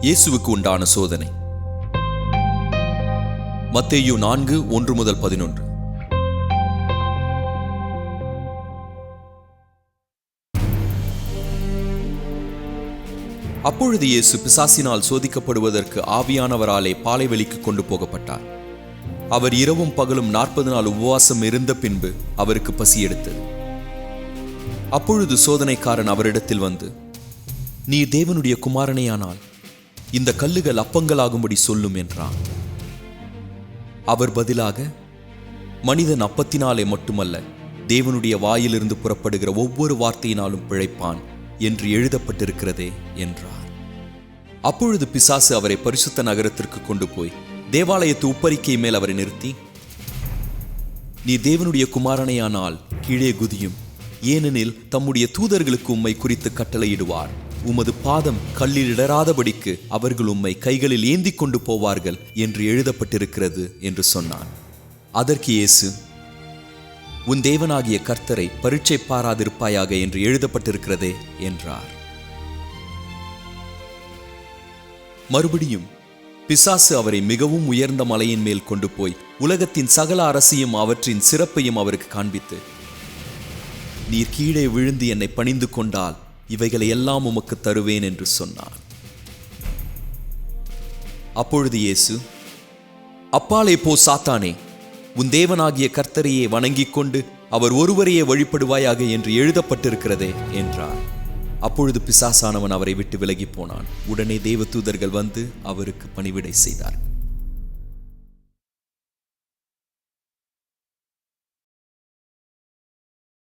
இயேசுவுக்கு உண்டான சோதனை. மத்தேயு 4:1-11. அப்பொழுது இயேசு பிசாசினால் சோதிக்கப்படுவதற்கு ஆவியானவராலே பாலைவெளிக்கு கொண்டு போகப்பட்டார். அவர் இரவும் பகலும் 40 நாள் உபவாசம் இருந்த பின்பு அவருக்கு பசி எடுத்தது. அப்பொழுது சோதனைக்காரன் அவரிடத்தில் வந்து, நீர் தேவனுடைய குமாரனேயானால் இந்த கல்லுகள் அப்பங்களாகும்படி சொல்லும் என்றான். அவர் பதிலாக, மனிதன் அப்பத்தினாலே மட்டுமல்ல, தேவனுடைய வாயிலிருந்து புறப்படுகிற ஒவ்வொரு வார்த்தையினாலும் பிழைப்பான் என்று எழுதப்பட்டிருக்கிறதே என்றார். அப்பொழுது பிசாசு அவரை பரிசுத்த நகரத்திற்கு கொண்டு போய் தேவாலயத்து உப்பரிக்கை மேல் அவரை நிறுத்தி, நீ தேவனுடைய குமாரனையானால் கீழே குதியும், ஏனெனில் தம்முடைய தூதர்களுக்கு உம்மை குறித்து கட்டளையிடுவார். உமது பாதம் கல்லில் இடராதபடிக்கு அவர்கள் உம்மை கைகளில் ஏந்தி கொண்டு போவார்கள் என்று எழுதப்பட்டிருக்கிறது என்று சொன்னான். அதற்கு இயேசு, உன் தேவனாகிய கர்த்தரை பரீட்சை பாராதிருப்பாயாக என்று எழுதப்பட்டிருக்கிறதே என்றார். மறுபடியும் பிசாசு அவரை மிகவும் உயர்ந்த மலையின் மேல் கொண்டு போய் உலகத்தின் சகல அரசியும் அவற்றின் சிறப்பையும் அவருக்கு காண்பித்து, நீர் கீழே விழுந்து என்னை பணிந்து கொண்டால் இவைகளை எல்லாம் உமக்கு தருவேன் என்று சொன்னார். அப்பொழுது இயேசு, அப்பாலே போ சாத்தானே, உன் தேவனாகிய கர்த்தரையே வணங்கிக் கொண்டு அவர் ஒருவரையே வழிபடுவாயாக என்று எழுதப்பட்டிருக்கிறதே என்றார். அப்பொழுது பிசாசானவன் அவரை விட்டு விலகி போனான். உடனே தேவதூதர்கள் வந்து அவருக்கு பணிவிடை செய்தார்.